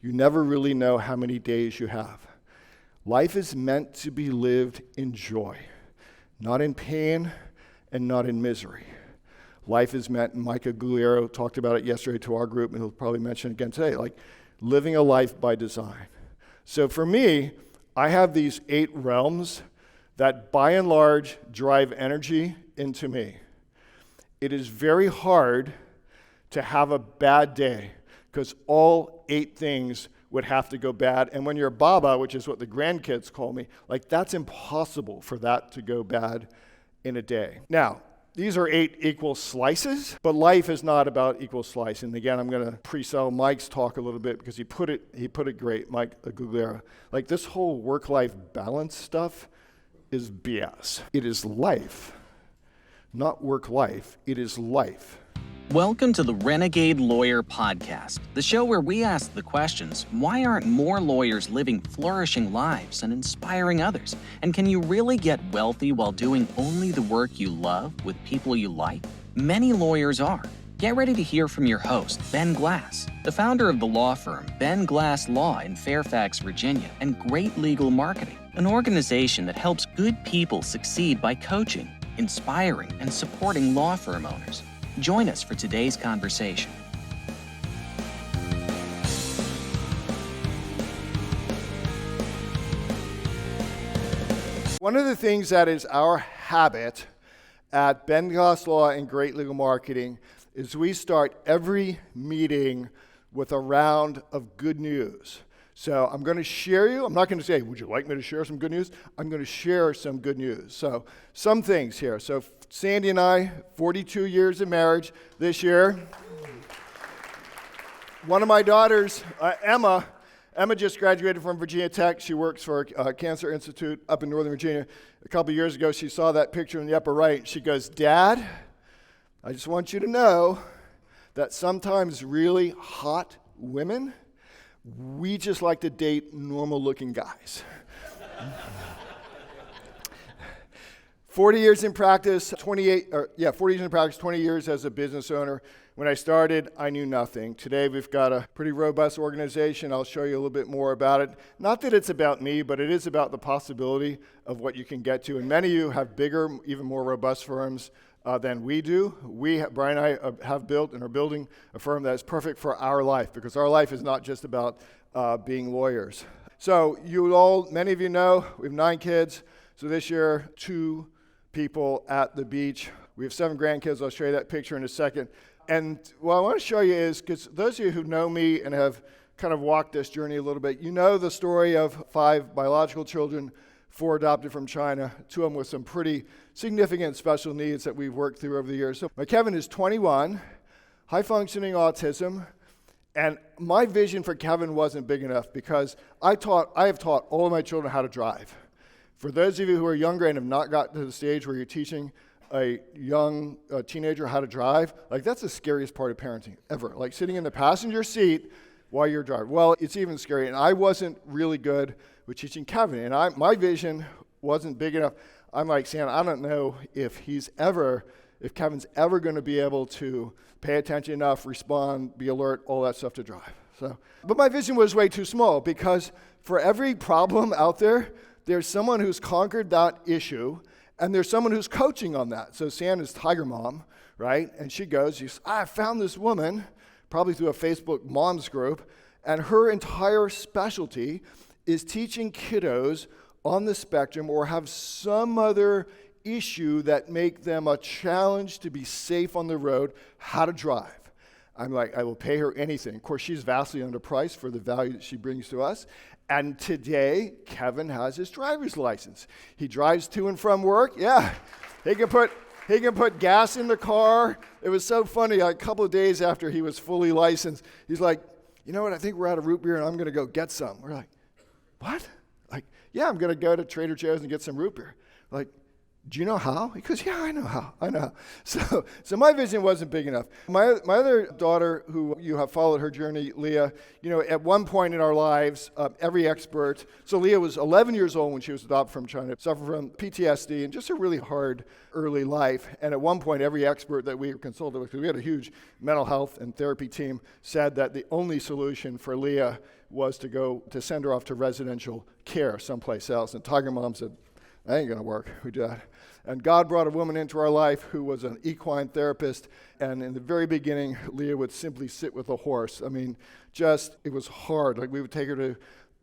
You never really know how many days you have. Life is meant to be lived in joy, not in pain and not in misery. Life is meant, and Micah Gugliero talked about it yesterday to our group, and he'll probably mention it again today, like living a life by design. So for me, I have these 8 realms that by and large drive energy into me. It is very hard to have a bad day because all 8 things would have to go bad. And when you're Baba, which is what the grandkids call me, like that's impossible for that to go bad in a day. Now, these are 8 equal slices, but life is not about equal slice. And again, I'm going to pre-sell Mike's talk a little bit because he put it great, Mike Gugliera. Like this whole work-life balance stuff is BS. It is life, not work-life. It is life. Welcome to the Renegade Lawyer Podcast, the show where we ask the questions, why aren't more lawyers living flourishing lives and inspiring others? And can you really get wealthy while doing only the work you love with people you like? Many lawyers are. Get ready to hear from your host, Ben Glass, the founder of the law firm Ben Glass Law in Fairfax, Virginia, and Great Legal Marketing, an organization that helps good people succeed by coaching, inspiring, and supporting law firm owners. Join us for today's conversation. One of the things that is our habit at Ben Glass Law and Great Legal Marketing is we start every meeting with a round of good news. So I'm going to share I'm not going to say, would you like me to share some good news? I'm going to share some good news. So some things here. So Sandy and I, 42 years of marriage this year. One of my daughters, Emma just graduated from Virginia Tech. She works for a cancer institute up in Northern Virginia. A couple years ago, she saw that picture in the upper right. She goes, Dad, I just want you to know that sometimes really hot women, we just like to date normal-looking guys. 40 years in practice, 40 years in practice, 20 years as a business owner. When I started, I knew nothing. Today, we've got a pretty robust organization. I'll show you a little bit more about it. Not that it's about me, but it is about the possibility of what you can get to. And many of you have bigger, even more robust firms than we do. Brian and I have built and are building a firm that is perfect for our life because our life is not just about being lawyers. So many of you know, we have 9 kids. So this year, 2 people at the beach. We have 7 grandkids. I'll show you that picture in a second. And what I want to show you is, because those of you who know me and have kind of walked this journey a little bit, you know the story of 5 biological children, 4 adopted from China, 2 of them with some pretty significant special needs that we've worked through over the years. So my Kevin is 21, high-functioning autism, and my vision for Kevin wasn't big enough because I have taught all of my children how to drive. For those of you who are younger and have not gotten to the stage where you're teaching a young teenager how to drive, like that's the scariest part of parenting ever. Like sitting in the passenger seat while you're driving. Well, it's even scary, and I wasn't really good with teaching Kevin, and my vision wasn't big enough. I'm like, Sam, I don't know if Kevin's ever going to be able to pay attention enough, respond, be alert, all that stuff to drive. But my vision was way too small because for every problem out there, there's someone who's conquered that issue, and there's someone who's coaching on that. So Sam is Tiger Mom, right? And she goes, I found this woman, probably through a Facebook moms group, and her entire specialty is teaching kiddos on the spectrum or have some other issue that make them a challenge to be safe on the road, how to drive. I'm like, I will pay her anything. Of course, she's vastly underpriced for the value that she brings to us. And today, Kevin has his driver's license. He drives to and from work. Yeah, he can put gas in the car. It was so funny. A couple of days after he was fully licensed, he's like, you know what? I think we're out of root beer, and I'm going to go get some. We're like, what? Like, yeah, I'm going to go to Trader Joe's and get some root beer. Like, do you know how? He goes, yeah, I know how. So my vision wasn't big enough. My other daughter, who you have followed her journey, Leah, at one point in our lives, every expert, so Leah was 11 years old when she was adopted from China, suffered from PTSD and just a really hard early life. And at one point, every expert that we consulted with, because we had a huge mental health and therapy team, said that the only solution for Leah was to send her off to residential care someplace else. And Tiger Mom said, that ain't gonna work. We did that. And God brought a woman into our life who was an equine therapist. And in the very beginning, Leah would simply sit with a horse. I mean, it was hard. Like, we would take her to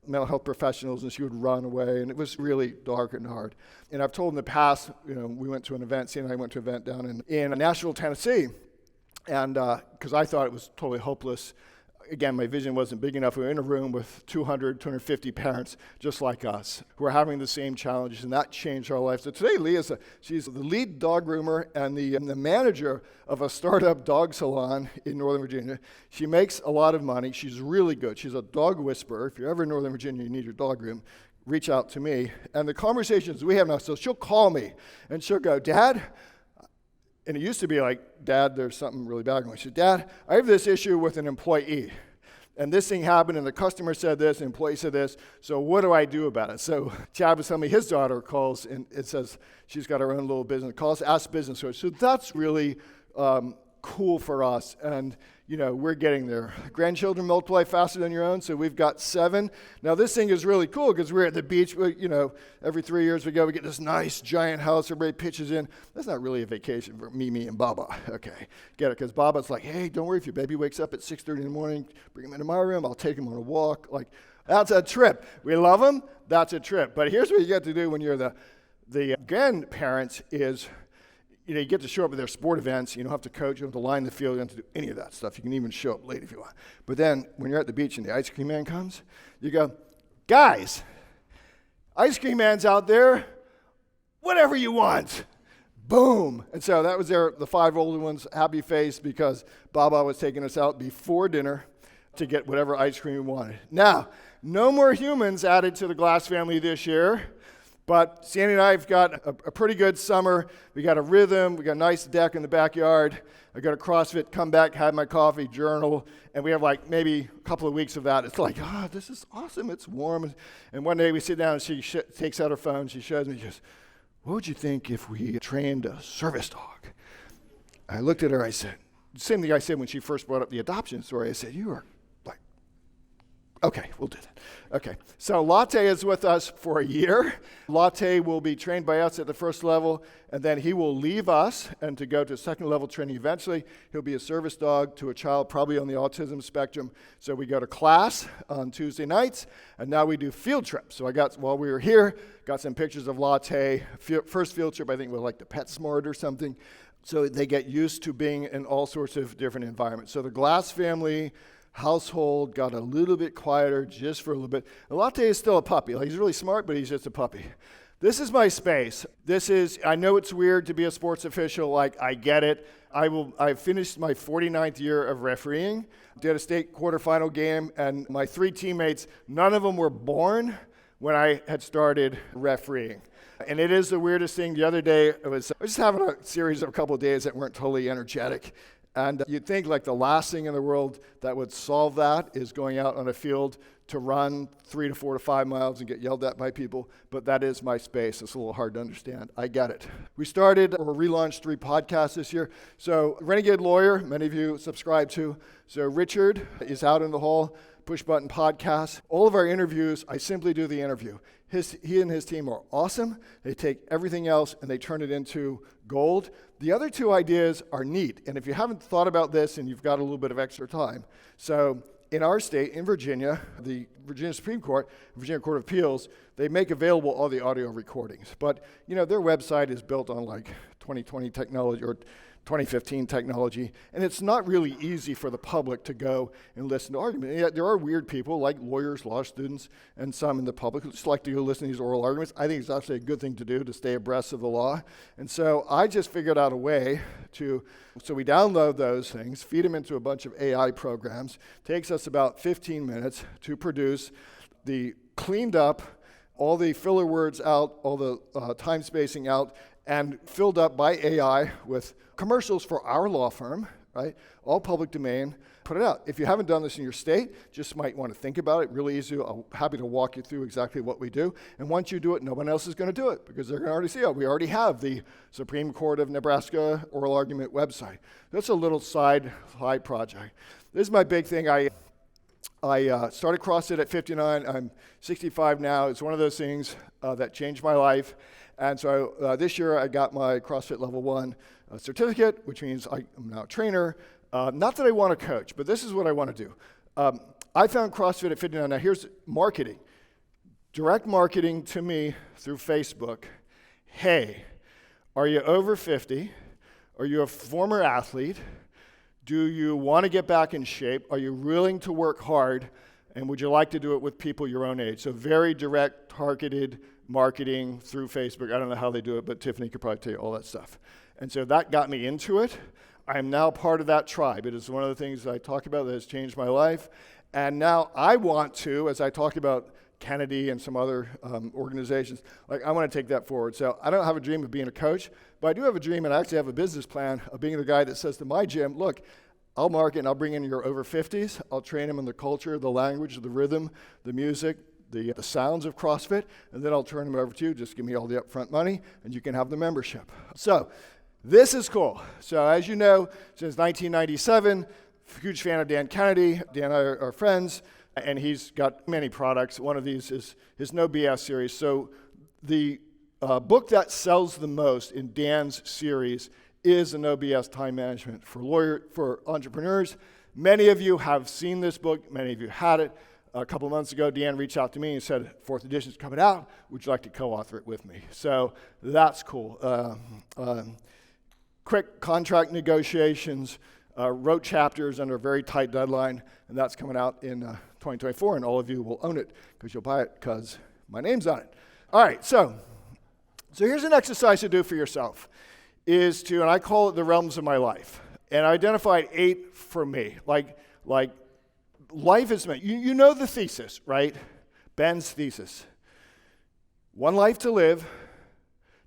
mental health professionals and she would run away. And it was really dark and hard. And I've told in the past, we went to an event, Sandy and I went to an event down in Nashville, Tennessee. And because I thought it was totally hopeless. Again, my vision wasn't big enough. We were in a room with 200, 250 parents just like us who are having the same challenges, and that changed our lives. So today, Leah, she's the lead dog groomer and the manager of a startup dog salon in Northern Virginia. She makes a lot of money. She's really good. She's a dog whisperer. If you're ever in Northern Virginia, you need your dog groomed, reach out to me. And the conversations we have now, so she'll call me, and she'll go, Dad, and it used to be like, Dad, there's something really bad going on. She said, Dad, I have this issue with an employee. And this thing happened, and the customer said this, the employee said this, so what do I do about it? So Chad was telling me his daughter calls, and it says she's got her own little business. Calls Ask Business Coach. So that's really cool for us. And, we're getting there. Grandchildren multiply faster than your own, so we've got 7. Now, this thing is really cool because we're at the beach. Every 3 years we get this nice giant house. Everybody pitches in. That's not really a vacation for me, and Baba. Okay, get it? Because Baba's like, hey, don't worry if your baby wakes up at 6:30 in the morning. Bring him into my room. I'll take him on a walk. Like, that's a trip. We love him. That's a trip. But here's what you get to do when you're the grandparents is, you get to show up at their sport events. You don't have to coach. You don't have to line the field. You don't have to do any of that stuff. You can even show up late if you want. But then when you're at the beach and the ice cream man comes, you go, guys, ice cream man's out there. Whatever you want. Boom. And so that was the 5 older ones, happy face because Baba was taking us out before dinner to get whatever ice cream we wanted. Now, no more humans added to the Glass family this year. But Sandy and I have got a pretty good summer. We got a rhythm. We got a nice deck in the backyard. I got a CrossFit, come back, have my coffee, journal, and we have like maybe a couple of weeks of that. It's like, this is awesome. It's warm. And one day we sit down and she takes out her phone. She shows me, she goes, what would you think if we trained a service dog? I looked at her. I said, same thing I said when she first brought up the adoption story. I said, you are like, okay, we'll do that. Okay, so Latte is with us for a year. Latte will be trained by us at the first level, and then he will leave us and to go to second level training eventually. He'll be a service dog to a child probably on the autism spectrum. So we go to class on Tuesday nights, and now we do field trips. So while we were here, got some pictures of Latte. First field trip, I think, was like the PetSmart or something. So they get used to being in all sorts of different environments. So the Glass family household got a little bit quieter just for a little bit. And Latte is still a puppy. Like, he's really smart, but he's just a puppy. This is my space. I know it's weird to be a sports official. Like, I get it. I finished my 49th year of refereeing, did a state quarterfinal game, and my 3 teammates, none of them were born when I had started refereeing. And it is the weirdest thing. The other day, I was just having a series of a couple of days that weren't totally energetic. And you'd think like the last thing in the world that would solve that is going out on a field to run 3 to 4 to 5 miles and get yelled at by people. But that is my space. It's a little hard to understand. I get it. We started or relaunched 3 podcasts this year. So Renegade Lawyer, many of you subscribe to. So Richard is out in the hall, Push Button Podcast. All of our interviews, I simply do the interview. He and his team are awesome. They take everything else and they turn it into gold. The other 2 ideas are neat. And if you haven't thought about this and you've got a little bit of extra time. So in our state, in Virginia, the Virginia Supreme Court, Virginia Court of Appeals, they make available all the audio recordings. But, their website is built on like 2020 technology or 2015 technology, and it's not really easy for the public to go and listen to arguments. And yet there are weird people like lawyers, law students, and some in the public who just like to go listen to these oral arguments. I think it's actually a good thing to do to stay abreast of the law. And so I just figured out a way so we download those things, feed them into a bunch of AI programs. Takes us about 15 minutes to produce the cleaned up, all the filler words out, all the time spacing out, and filled up by AI with commercials for our law firm, right? All public domain. Put it out. If you haven't done this in your state, just might want to think about it. Really easy. I'm happy to walk you through exactly what we do. And once you do it, no one else is going to do it because they're going to already see it. We already have the Supreme Court of Nebraska oral argument website. That's a little side project. This is my big thing. I started CrossFit at 59. I'm 65 now. It's one of those things that changed my life. And so this year I got my CrossFit Level 1 certificate, which means I'm now a trainer. Not that I want to coach, but this is what I want to do. I found CrossFit at 59. Now here's marketing. Direct marketing to me through Facebook. Hey, are you over 50? Are you a former athlete? Do you want to get back in shape? Are you willing to work hard? And would you like to do it with people your own age? So very direct, targeted marketing through Facebook. I don't know how they do it, but Tiffany could probably tell you all that stuff. And so that got me into it. I am now part of that tribe. It is one of the things I talk about that has changed my life. And now I want to, as I talk about Kennedy and some other organizations, I want to take that forward. So I don't have a dream of being a coach, but I do have a dream, and I actually have a business plan of being the guy that says to my gym, look, I'll market and I'll bring in your over 50s. I'll train them in the culture, the language, the rhythm, the music, the sounds of CrossFit, and then I'll turn them over to you. Just give me all the upfront money, and you can have the membership. So this is cool. So as you know, since 1997, huge fan of Dan Kennedy. Dan and I are friends, and he's got many products. One of these is his No BS series. So the book that sells the most in Dan's series is the No BS Time Management for entrepreneurs. Many of you have seen this book. Many of you had it. A couple of months ago, Dan reached out to me and said, 4th edition is coming out. Would you like to co-author it with me? So that's cool. Quick contract negotiations, wrote chapters under a very tight deadline, and that's coming out in 2024, and all of you will own it because you'll buy it because my name's on it. All right, so here's an exercise to do for yourself, is to, and I call it the realms of my life, and I identified 8 for me, like life is meant, you know the thesis, right? Ben's thesis. One life to live,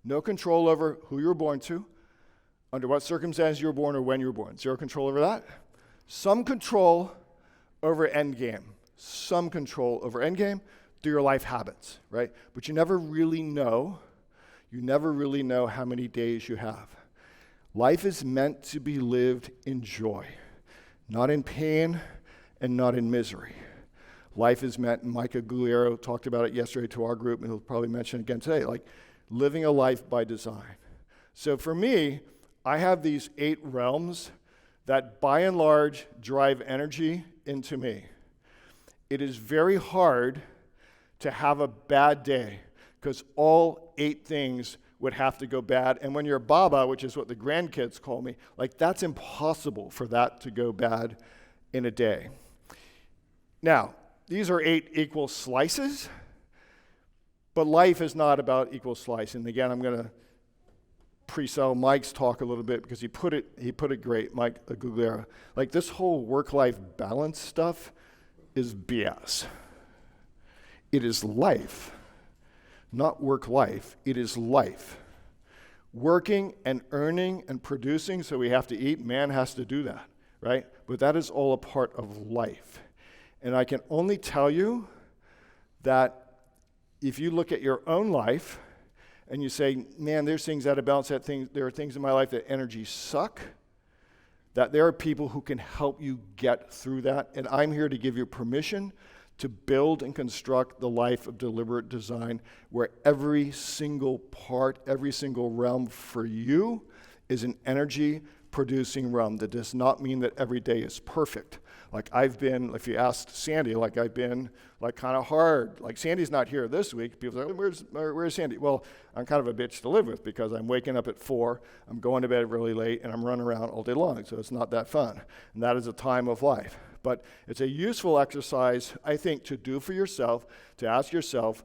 no control over who you were born to, under what circumstances you were born or when you were born. Zero control over that. Some control over endgame. Some control over endgame through your life habits, right? But you never really know how many days you have. Life is meant to be lived in joy, not in pain and not in misery. Life is meant, and Micah Gugliero talked about it yesterday to our group, and he'll probably mention it again today, like living a life by design. So for me, I have these 8 realms that by and large drive energy into me. It is very hard to have a bad day because all 8 things would have to go bad. And when you're Baba, which is what the grandkids call me, that's impossible for that to go bad in a day. Now, these are 8 equal slices, but life is not about equal slice. And again, I'm going to pre-sell Mike's talk a little bit because he put it great, Mike Gugliero. This whole work-life balance stuff is BS. It is life, not work-life. It is life. Working and earning and producing, so we have to eat. Man has to do that, right? But that is all a part of life. And I can only tell you that if you look at your own life and you say, man, there's things out of balance, there are things in my life that energy suck, that there are people who can help you get through that. And I'm here to give you permission to build and construct the life of deliberate design where every single part, every single realm for you is an energy producing realm. That does not mean that every day is perfect. I've been, if you asked Sandy, I've been kind of hard. Sandy's not here this week. People say, where's Sandy? Well, I'm kind of a bitch to live with because I'm waking up at 4, I'm going to bed really late, and I'm running around all day long, so it's not that fun. And that is a time of life. But it's a useful exercise, I think, to do for yourself, to ask yourself,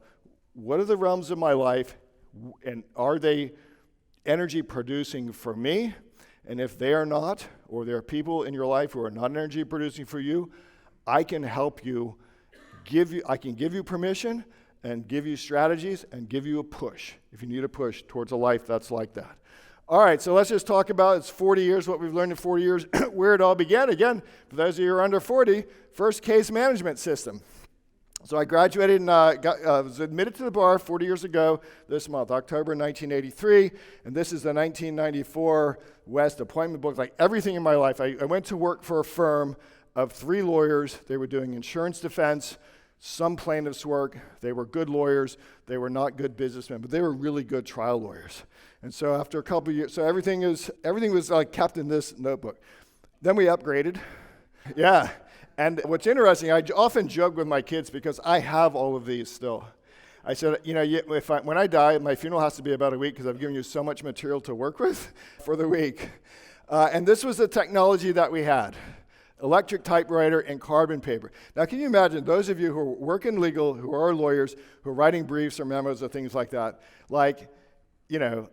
what are the realms of my life, and are they energy producing for me? And if they are not, or there are people in your life who are not energy producing for you, I can help you, I can give you permission, and give you strategies and give you a push, if you need a push towards a life that's like that. All right, so let's just talk about it's 40 years, what we've learned in 40 years, where it all began. Again, for those of you who are under 40, first case management system. So I graduated and was admitted to the bar 40 years ago this month, October 1983, and this is the 1994 West appointment book. Like everything in my life, I went to work for a firm of 3 lawyers. They were doing insurance defense, some plaintiffs' work. They were good lawyers. They were not good businessmen, but they were really good trial lawyers. And so after a couple of years, so everything was kept in this notebook. Then we upgraded. Yeah. And what's interesting, I often joke with my kids because I have all of these still. I said, when I die, my funeral has to be about a week because I've given you so much material to work with for the week. And this was the technology that we had. Electric typewriter and carbon paper. Now, can you imagine those of you who work in legal, who are lawyers, who are writing briefs or memos or things like that,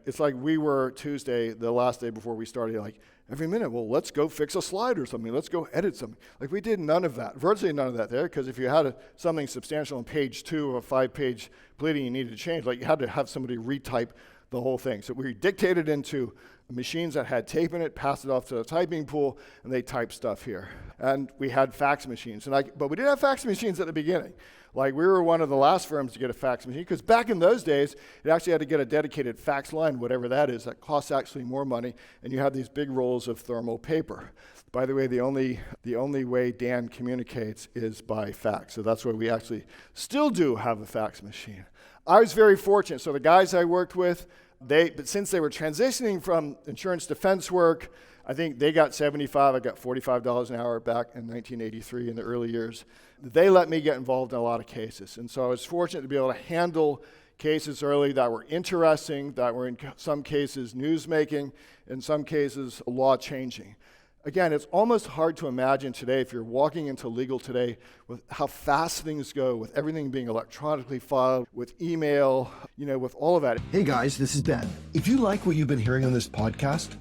it's like we were Tuesday, the last day before we started, every minute, well, let's go fix a slide or something. Let's go edit something. We did none of that, virtually none of that there, because if you had something substantial on page 2 of a 5-page pleading you needed to change, you had to have somebody retype the whole thing. So we dictated into machines that had tape in it, passed it off to the typing pool, and they typed stuff here. And we had fax machines. But we didn't have fax machines at the beginning. We were one of the last firms to get a fax machine, because back in those days, it actually had to get a dedicated fax line, whatever that is. That costs actually more money, and you have these big rolls of thermal paper. By the way, the only way Dan communicates is by fax, so that's why we actually still do have a fax machine. I was very fortunate. So the guys I worked with, but since they were transitioning from insurance defense work, I think they got $75, I got $45 an hour back in 1983 in the early years. They let me get involved in a lot of cases. And so I was fortunate to be able to handle cases early that were interesting, that were in some cases news-making, in some cases law-changing. Again, it's almost hard to imagine today, if you're walking into legal today, with how fast things go, with everything being electronically filed, with email, with all of that. Hey guys, this is Ben. If you like what you've been hearing on this podcast,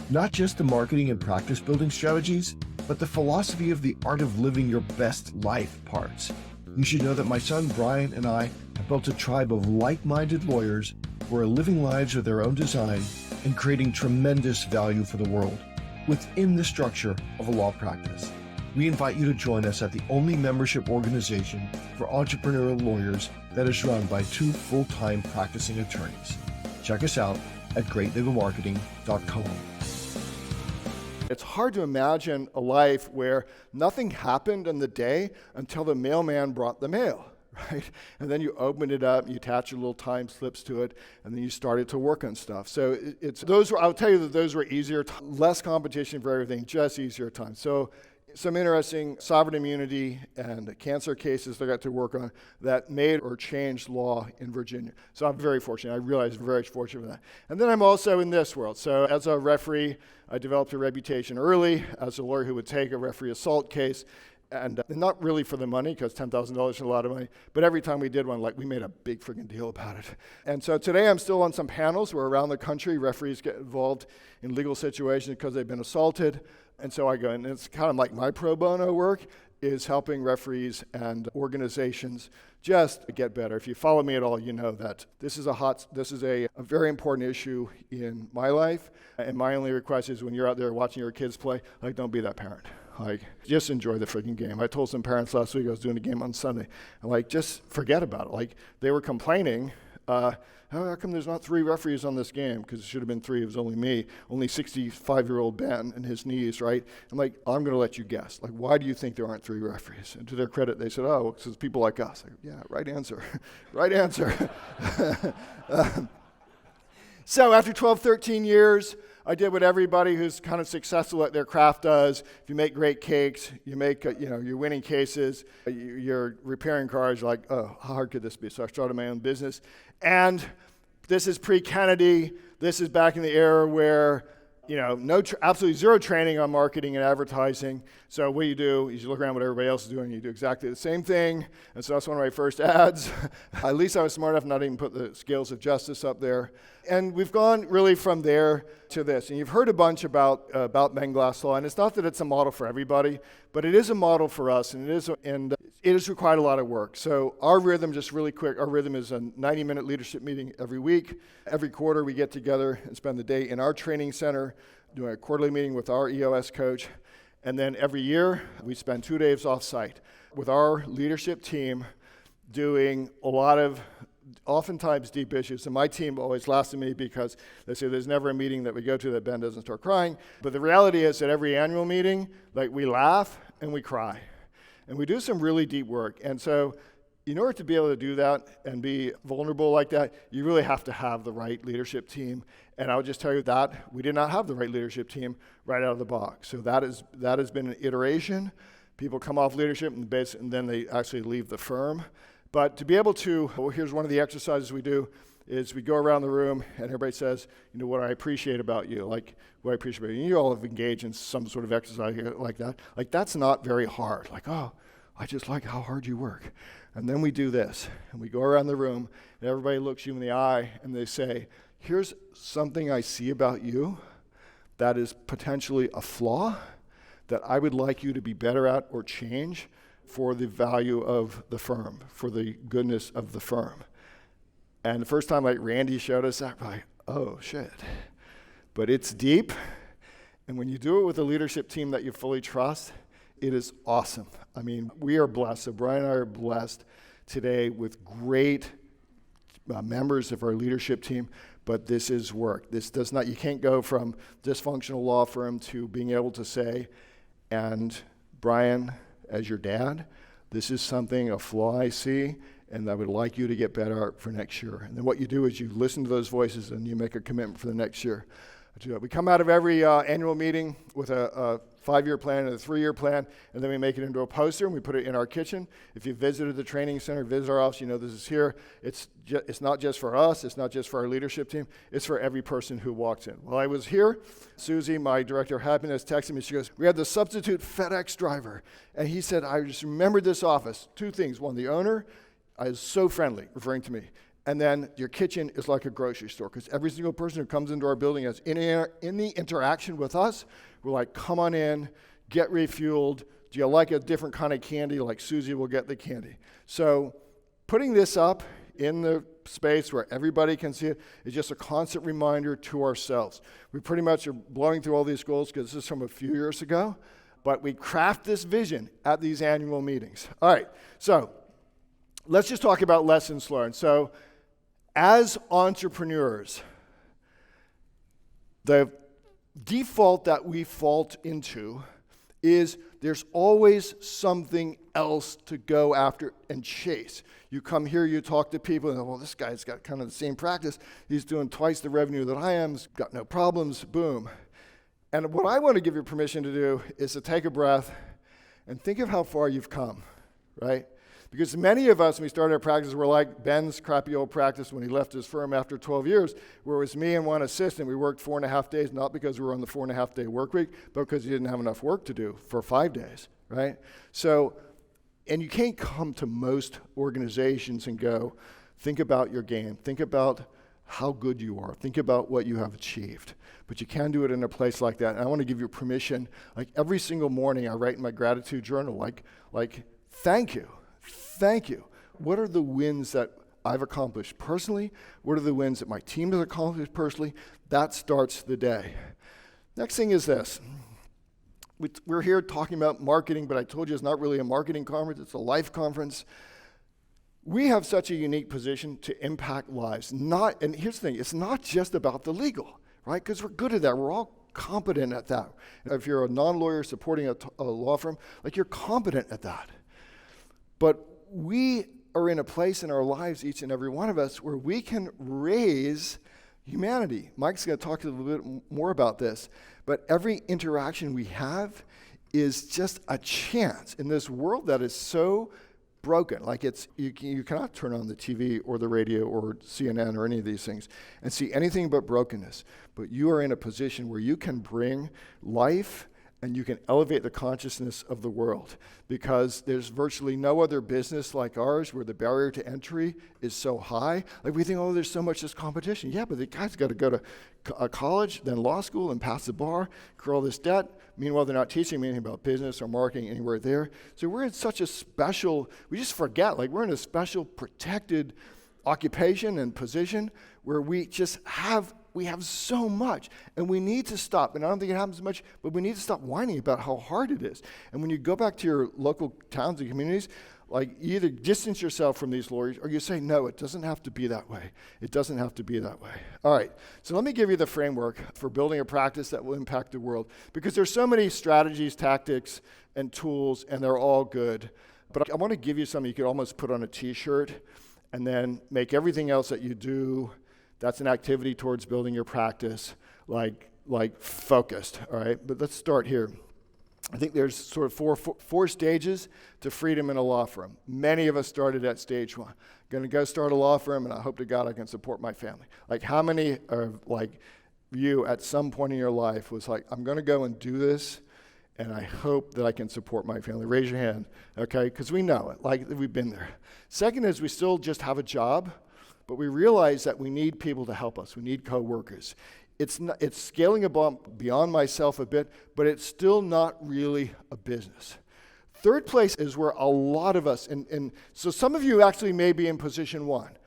not just the marketing and practice building strategies, but the philosophy of the art of living your best life parts, you should know that my son Brian and I have built a tribe of like-minded lawyers who are living lives of their own design and creating tremendous value for the world within the structure of a law practice. We invite you to join us at the only membership organization for entrepreneurial lawyers that is run by 2 full-time practicing attorneys. Check us out at greatlegalmarketing.com. It's hard to imagine a life where nothing happened in the day until the mailman brought the mail, right? And then you opened it up, you attach your little time slips to it, and then you started to work on stuff. So I'll tell you that those were easier, less competition for everything, just easier times. So some interesting sovereign immunity and cancer cases that I got to work on that made or changed law in Virginia. So I'm very fortunate. I realize I'm very fortunate for that. And then I'm also in this world. So as a referee, I developed a reputation early as a lawyer who would take a referee assault case, and not really for the money, because $10,000 is a lot of money, but every time we did one, we made a big freaking deal about it. And so today I'm still on some panels where around the country referees get involved in legal situations because they've been assaulted. And so I go, and it's kind of like my pro bono work is helping referees and organizations just get better. If you follow me at all, you know that this is a very important issue in my life. And my only request is when you're out there watching your kids play, don't be that parent. Just enjoy the freaking game. I told some parents last week I was doing a game on Sunday. And just forget about it. They were complaining, how come there's not 3 referees on this game? Because it should have been 3. It was only me, only 65-year-old Ben and his knees, right? I'm I'm going to let you guess. Why do you think there aren't 3 referees? And to their credit, they said, oh, it's people like us. Yeah, right answer. Right answer. So after 12, 13 years, I did what everybody who's kind of successful at their craft does. If you make great cakes, you make, you're winning cases, you're repairing cars, you're oh, how hard could this be? So I started my own business. And this is pre-Kennedy. This is back in the era where, absolutely zero training on marketing and advertising. So what you do is you look around what everybody else is doing, you do exactly the same thing. And so that's one of my first ads. At least I was smart enough not to even put the scales of justice up there. And we've gone really from there to this. And you've heard a bunch about Bend Glass Law, and it's not that it's a model for everybody, But it is a model for us, and it has required a lot of work. So our rhythm, just really quick, our rhythm is a 90-minute leadership meeting every week. Every quarter we get together and spend the day in our training center doing a quarterly meeting with our EOS coach. And then every year we spend 2 days off-site with our leadership team doing a lot of oftentimes deep issues. And my team always laughs at me because they say there's never a meeting that we go to that Ben doesn't start crying. But the reality is that every annual meeting, like, we laugh and we cry. And we do some really deep work. And so in order to be able to do that and be vulnerable like that, you really have to have the right leadership team. And I would just tell you that we did not have the right leadership team right out of the box. So that has been an iteration. People come off leadership and then they actually leave the firm. But to be able to, well, here's one of the exercises we do, is we go around the room and everybody says, what I appreciate about you, like what I appreciate about you. You all have engaged in some sort of exercise like that. Like, that's not very hard. Like, oh, I just like how hard you work. And then we do this, and we go around the room, and everybody looks you in the eye, and they say, here's something I see about you that is potentially a flaw that I would like you to be better at or change for the value of the firm, for the goodness of the firm. And the first time, like, Randy showed us that, we're like, oh, shit. But it's deep, and when you do it with a leadership team that you fully trust, it is awesome. I mean, we are blessed. So Brian and I are blessed today with great members of our leadership team, but this is work. You can't go from dysfunctional law firm to being able to say, and Brian, as your dad, this is a flaw I see, and I would like you to get better for next year. And then what you do is you listen to those voices and you make a commitment for the next year. We come out of every annual meeting with a 5-year plan and a 3-year plan, and then we make it into a poster and we put it in our kitchen. If you visited the training center, visit our office, this is here. It's not just for us, it's not just for our leadership team, it's for every person who walks in. While I was here, Susie, my director of happiness, texted me. She goes, we had the substitute FedEx driver, and he said, I just remembered this office. 2 things. One, the owner is so friendly, referring to me. And then your kitchen is like a grocery store, because every single person who comes into our building has in the interaction with us, we're like, come on in, get refueled. Do you like a different kind of candy? Like Susie will get the candy. So putting this up in the space where everybody can see it is just a constant reminder to ourselves. We pretty much are blowing through all these goals because this is from a few years ago, but we craft this vision at these annual meetings. All right, so let's just talk about lessons learned. So as entrepreneurs, the default that we fault into is there's always something else to go after and chase. You come here, you talk to people, and well, this guy's got kind of the same practice. He's doing twice the revenue that I am. He's got no problems. Boom. And what I want to give you permission to do is to take a breath and think of how far you've come, right? Because many of us, when we started our practice, were like Ben's crappy old practice when he left his firm after 12 years, where it was me and one assistant. We worked 4.5 days, not because we were on the 4.5-day work week, but because you didn't have enough work to do for 5 days, right? So, and you can't come to most organizations and go, think about your game, think about how good you are, think about what you have achieved. But you can do it in a place like that. And I want to give you permission. Like every single morning, I write in my gratitude journal, like thank you. Thank you. What are the wins that I've accomplished personally? What are the wins that my team has accomplished personally? That starts the day. Next thing is this. We're here talking about marketing, but I told you it's not really a marketing conference, it's a life conference. We have such a unique position to impact lives. And here's the thing, it's not just about the legal, right? Because we're good at that. We're all competent at that. If you're a non-lawyer supporting a law firm, like you're competent at that. But we are in a place in our lives, each and every one of us, where we can raise humanity. Mike's going to talk a little bit more about this, but every interaction we have is just a chance in this world that is so broken. Like you cannot turn on the TV or the radio or CNN or any of these things and see anything but brokenness. But you are in a position where you can bring life and you can elevate the consciousness of the world, because there's virtually no other business like ours where the barrier to entry is so high. Like we think, oh, there's so much this competition. Yeah, but the guy's got to go to college, then law school, and pass the bar, incur all this debt. Meanwhile, they're not teaching me anything about business or marketing anywhere there. So we're in such a special, we just forget, like we're in a special protected occupation and position where we have so much, and we need to stop. And I don't think it happens much, but we need to stop whining about how hard it is. And when you go back to your local towns and communities, like you either distance yourself from these lawyers or you say, no, it doesn't have to be that way. It doesn't have to be that way. All right, so let me give you the framework for building a practice that will impact the world, because there's so many strategies, tactics, and tools, and they're all good. But I want to give you something you could almost put on a t-shirt and then make everything else that you do that's an activity towards building your practice, like focused, all right? But let's start here. I think there's sort of four stages to freedom in a law firm. Many of us started at stage one. Going to go start a law firm, and I hope to God I can support my family. Like how many of you at some point in your life was like, I'm going to go and do this, and I hope that I can support my family? Raise your hand, okay? Because we know it, like we've been there. Second is we still just have a job, but we realize that we need people to help us. We need co-workers. It's scaling beyond myself a bit, but it's still not really a business. Third place is where a lot of us, and so some of you actually may be in position one.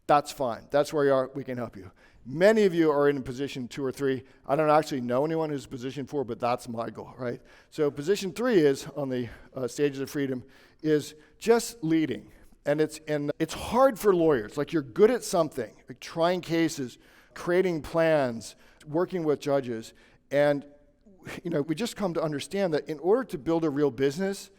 That's fine. That's where you are. We can help you. Many of you are in position 2 or 3. I don't actually know anyone who's position 4, but that's my goal, right? So position 3 is, on the stages of freedom, is just leading. And it's hard for lawyers. Like you're good at something, like trying cases, creating plans, working with judges. And we just come to understand that in order to build a real business,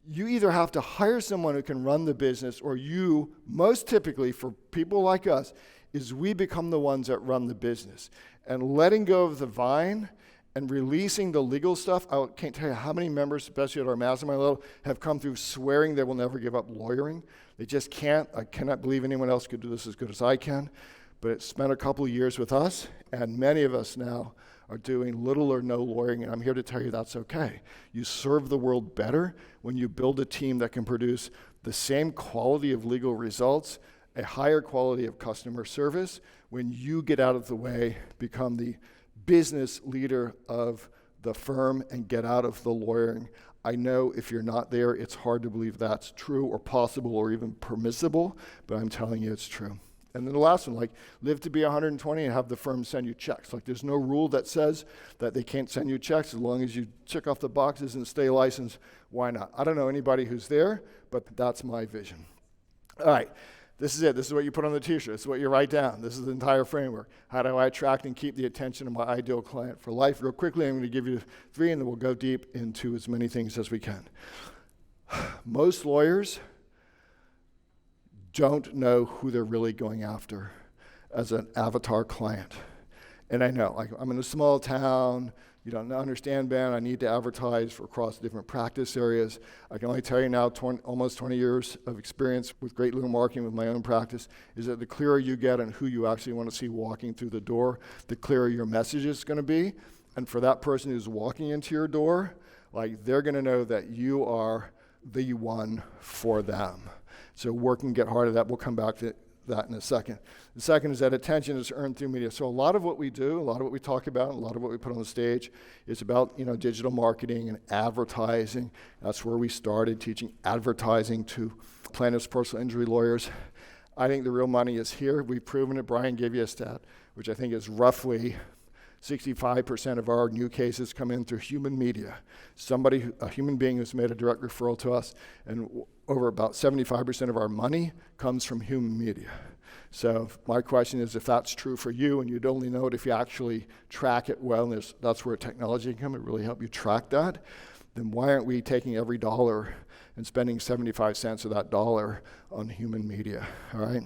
you either have to hire someone who can run the business, or you, most typically for people like us, is we become the ones that run the business. And letting go of the vine and releasing the legal stuff. I can't tell you how many members, especially at our mastermind level, have come through swearing they will never give up lawyering. They just can't. I cannot believe anyone else could do this as good as I can. But it spent a couple of years with us, and many of us now are doing little or no lawyering, and I'm here to tell you that's okay. You serve the world better when you build a team that can produce the same quality of legal results, a higher quality of customer service, when you get out of the way, become the business leader of the firm, and get out of the lawyering. I know if you're not there, it's hard to believe that's true or possible or even permissible, but I'm telling you it's true. And then the last one, live to be 120 and have the firm send you checks. There's no rule that says that they can't send you checks as long as you check off the boxes and stay licensed. Why not? I don't know anybody who's there, but that's my vision. All right. This is it. This is what you put on the t-shirt. This is what you write down. This is the entire framework. How do I attract and keep the attention of my ideal client for life? Real quickly, I'm going to give you 3, and then we'll go deep into as many things as we can. Most lawyers don't know who they're really going after as an avatar client. And I know, I'm in a small town. You don't understand, Ben, I need to advertise for across different practice areas. I can only tell you now, almost 20 years of experience with great legal marketing with my own practice, is that the clearer you get on who you actually want to see walking through the door, the clearer your message is going to be. And for that person who's walking into your door, they're going to know that you are the one for them. So work and get hard at that. We'll come back to that in a second. The second is that attention is earned through media. So a lot of what we do, a lot of what we talk about, a lot of what we put on the stage is about digital marketing and advertising. That's where we started, teaching advertising to plaintiffs' personal injury lawyers. I think the real money is here. We've proven it. Brian gave you a stat, which I think is roughly 65% of our new cases come in through human media. A human being who's made a direct referral to us, and over about 75% of our money comes from human media. So my question is, if that's true for you, and you'd only know it if you actually track it well, and that's where technology can come and really help you track that, then why aren't we taking every dollar and spending 75 cents of that dollar on human media, all right?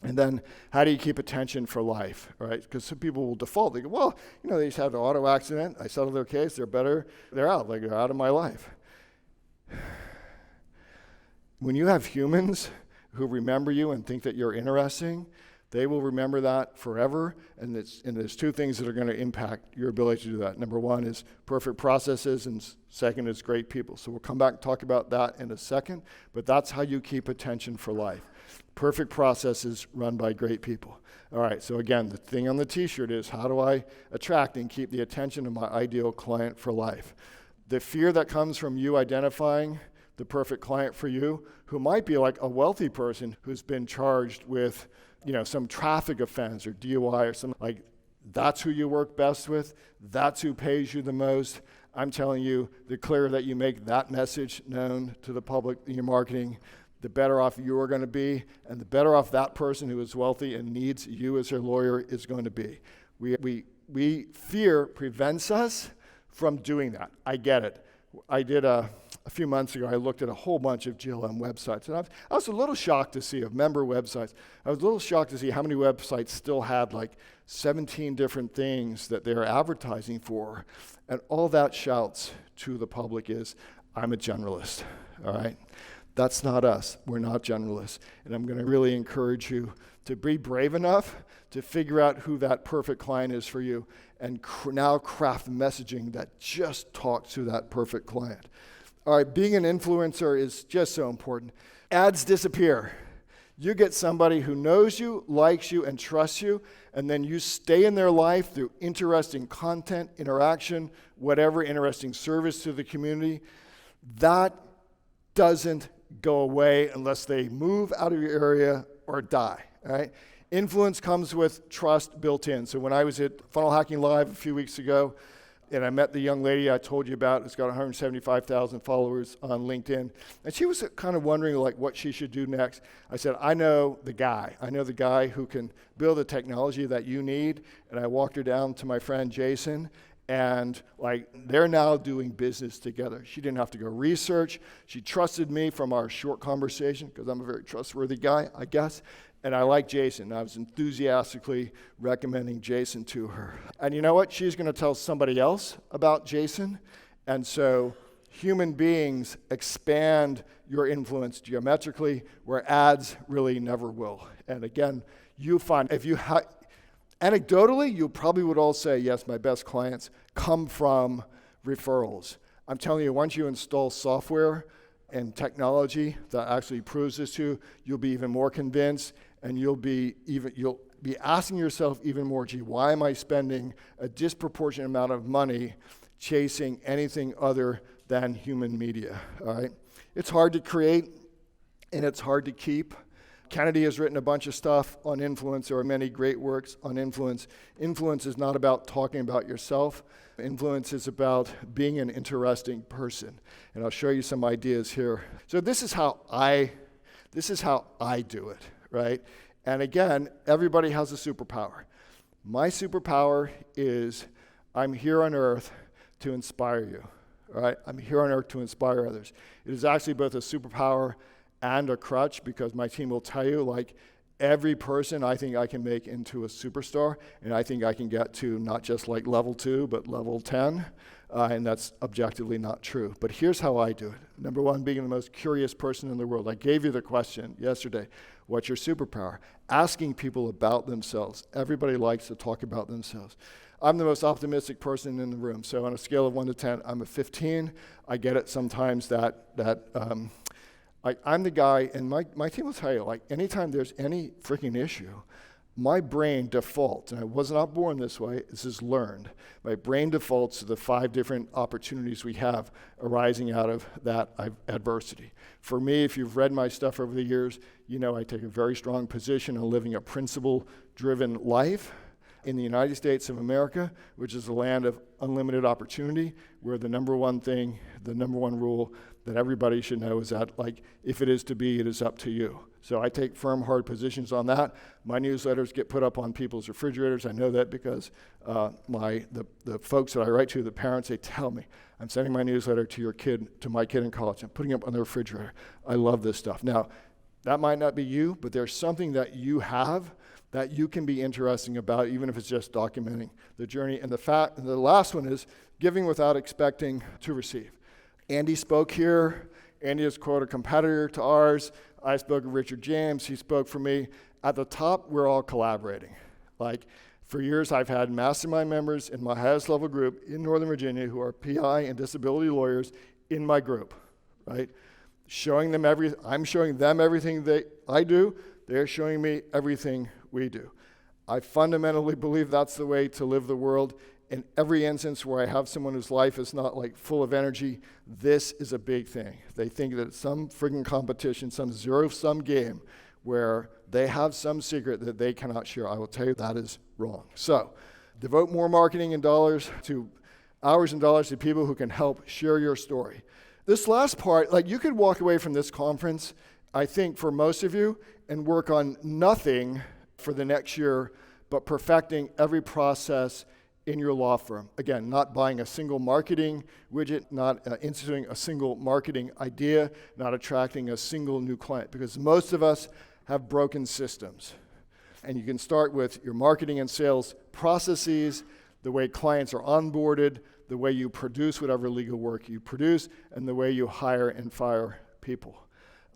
And then how do you keep attention for life, right? Because some people will default. They go, well, they just had an auto accident. I settled their case. They're better. They're out. They're out of my life. When you have humans who remember you and think that you're interesting, They will remember that forever, and there's two things that are going to impact your ability to do that. Number one is perfect processes, and second is great people. So we'll come back and talk about that in a second, but that's how you keep attention for life. Perfect processes run by great people. All right, so again, the thing on the t-shirt is, how do I attract and keep the attention of my ideal client for life? The fear that comes from you identifying the perfect client for you, who might be like a wealthy person who's been charged with some traffic offense or DUI or something, like that's who you work best with, that's who pays you the most. I'm telling you, the clearer that you make that message known to the public in your marketing, the better off you're going to be, and the better off that person who is wealthy and needs you as their lawyer is going to be. We fear prevents us from doing that. I get it. I did a few months ago, I looked at a whole bunch of GLM websites, and I was a little shocked to see, of member websites, I was a little shocked to see how many websites still had like 17 different things that they're advertising for, and all that shouts to the public is, I'm a generalist, all right? That's not us. We're not generalists, and I'm going to really encourage you to be brave enough to figure out who that perfect client is for you, and now craft messaging that just talks to that perfect client. All right, being an influencer is just so important. Ads disappear. You get somebody who knows you, likes you, and trusts you, and then you stay in their life through interesting content, interaction, whatever, interesting service to the community. That doesn't go away unless they move out of your area or die, all right? Influence comes with trust built in. So when I was at Funnel Hacking Live a few weeks ago, and I met the young lady I told you about who's got 175,000 followers on LinkedIn, and she was kind of wondering like what she should do next. I said, I know the guy who can build the technology that you need, and I walked her down to my friend Jason, and like they're now doing business together. She didn't have to go research. She trusted me from our short conversation because I'm a very trustworthy guy, I guess. And I like Jason. I was enthusiastically recommending Jason to her. And you know what? She's going to tell somebody else about Jason. And so human beings expand your influence geometrically where ads really never will. And again, you find anecdotally, you probably would all say, yes, my best clients come from referrals. I'm telling you, once you install software and technology that actually proves this to you, you'll be even more convinced, and you'll be asking yourself even more, gee, why am I spending a disproportionate amount of money chasing anything other than human media, all right? It's hard to create, and it's hard to keep. Kennedy has written a bunch of stuff on influence. There are many great works on influence. Influence is not about talking about yourself. Influence is about being an interesting person. And I'll show you some ideas here. So this is how I do it, right? And again, everybody has a superpower. My superpower is I'm here on earth to inspire you, all right? I'm here on earth to inspire others. It is actually both a superpower and a crutch, because my team will tell you, like, every person I think I can make into a superstar, and I think I can get to not just like level 2, but level 10, and that's objectively not true. But here's how I do it. Number one, being the most curious person in the world. I gave you the question yesterday, what's your superpower? Asking people about themselves. Everybody likes to talk about themselves. I'm the most optimistic person in the room, so on a scale of 1 to 10, I'm a 15. I get it sometimes that I'm the guy, and my team will tell you, like, anytime there's any freaking issue, my brain defaults, and I was not born this way, this is learned. My brain defaults to the 5 different opportunities we have arising out of that adversity. For me, if you've read my stuff over the years, you know I take a very strong position on living a principle-driven life in the United States of America, which is a land of unlimited opportunity, where the number one rule that everybody should know is that, like, if it is to be, it is up to you. So I take firm, hard positions on that. My newsletters get put up on people's refrigerators. I know that because the folks that I write to, the parents, they tell me, I'm sending my newsletter to my kid in college. I'm putting it up on the refrigerator. I love this stuff. Now, that might not be you, but there's something that you have that you can be interesting about, even if it's just documenting the journey. And the last one is giving without expecting to receive. Andy spoke here. Andy is, quote, a competitor to ours. I spoke with Richard James. He spoke for me. At the top, we're all collaborating. Like, for years, I've had mastermind members in my highest level group in Northern Virginia who are PI and disability lawyers in my group, right? I'm showing them everything I do. They're showing me everything we do. I fundamentally believe that's the way to live the world. In every instance where I have someone whose life is not like full of energy, this is a big thing. They think that it's some friggin' competition, some zero-sum game where they have some secret that they cannot share. I will tell you that is wrong. So, devote more marketing and dollars to hours and dollars to people who can help share your story. This last part, like, you could walk away from this conference, I think for most of you, and work on nothing for the next year but perfecting every process in your law firm. Again, not buying a single marketing widget, not instituting a single marketing idea, not attracting a single new client, because most of us have broken systems. And you can start with your marketing and sales processes, the way clients are onboarded, the way you produce whatever legal work you produce, and the way you hire and fire people.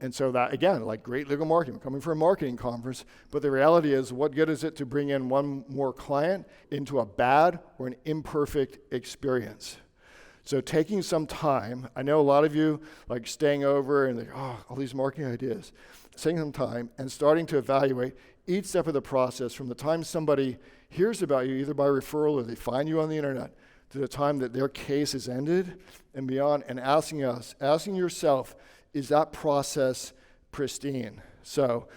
And so that, again, like great legal marketing, coming from a marketing conference, but the reality is, what good is it to bring in one more client into a bad or an imperfect experience? So taking some time, I know a lot of you like staying over and all these marketing ideas, taking some time and starting to evaluate each step of the process from the time somebody hears about you, either by referral or they find you on the internet, to the time that their case is ended and beyond, and asking yourself, is that process pristine? So,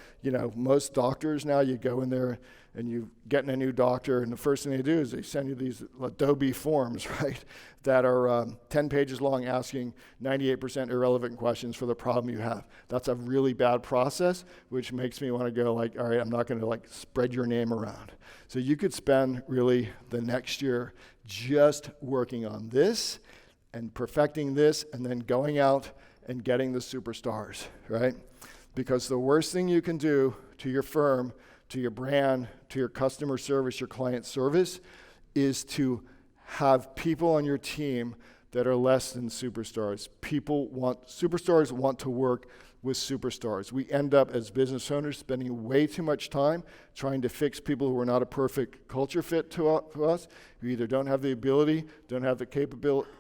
most doctors now, you go in there and you get in a new doctor, and the first thing they do is they send you these Adobe forms, right, that are 10 pages long, asking 98% irrelevant questions for the problem you have. That's a really bad process, which makes me want to go like, all right, I'm not going to spread your name around. So you could spend really the next year just working on this and perfecting this, and then going out and getting the superstars, right? Because the worst thing you can do to your firm, to your brand, to your customer service, your client service, is to have people on your team that are less than superstars. Superstars want to work with superstars. We end up as business owners spending way too much time trying to fix people who are not a perfect culture fit to us, who either don't have the ability, don't have the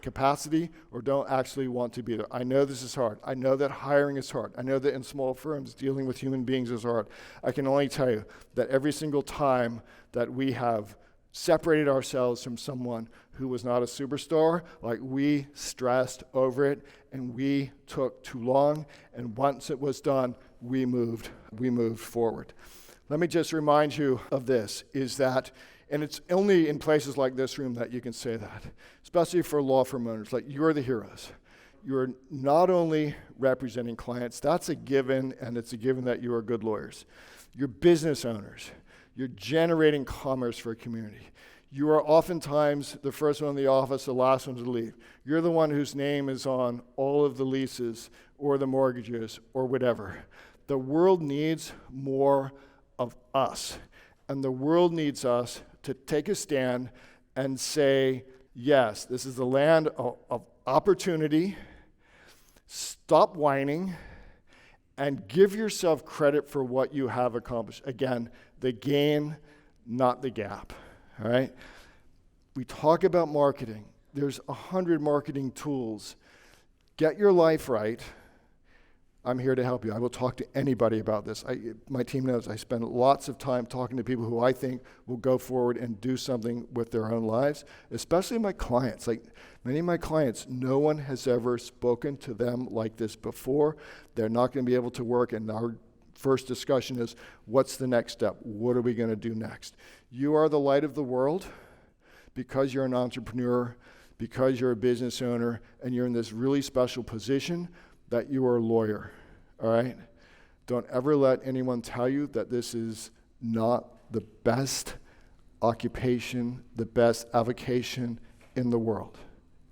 capacity, or don't actually want to be there. I know this is hard. I know that hiring is hard. I know that in small firms, dealing with human beings is hard. I can only tell you that every single time that we have separated ourselves from someone who was not a superstar, we stressed over it and we took too long, and once it was done, we moved forward. Let me just remind you of this, is that, and it's only in places like this room that you can say that, especially for law firm owners, you're the heroes. You're not only representing clients, that's a given, and it's a given that you are good lawyers. You're business owners. You're generating commerce for a community. You are oftentimes the first one in the office, the last one to leave. You're the one whose name is on all of the leases or the mortgages or whatever. The world needs more of us. And the world needs us to take a stand and say, yes, this is the land of opportunity. Stop whining and give yourself credit for what you have accomplished. Again, the gain, not the gap. All right? We talk about marketing. There's 100 marketing tools. Get your life right. I'm here to help you. I will talk to anybody about this. My team knows I spend lots of time talking to people who I think will go forward and do something with their own lives, especially my clients. Many of my clients, no one has ever spoken to them like this before. They're not going to be able to work, and our first discussion is, what's the next step? What are we going to do next? You are the light of the world because you're an entrepreneur, because you're a business owner, and you're in this really special position that you are a lawyer, all right? Don't ever let anyone tell you that this is not the best occupation, the best avocation in the world.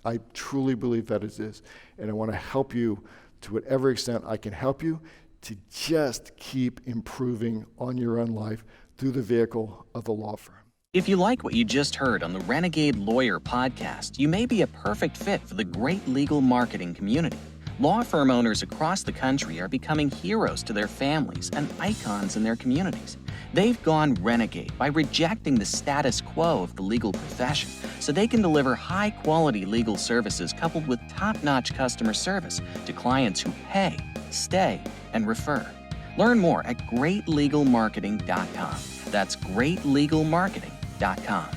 I truly believe that it is, and I want to help you to whatever extent I can help you to just keep improving on your own life through the vehicle of the law firm. If you like what you just heard on the Renegade Lawyer Podcast, you may be a perfect fit for the great legal marketing community. Law firm owners across the country are becoming heroes to their families and icons in their communities. They've gone renegade by rejecting the status quo of the legal profession so they can deliver high-quality legal services coupled with top-notch customer service to clients who pay, stay, and refer. Learn more at greatlegalmarketing.com. That's greatlegalmarketing.com.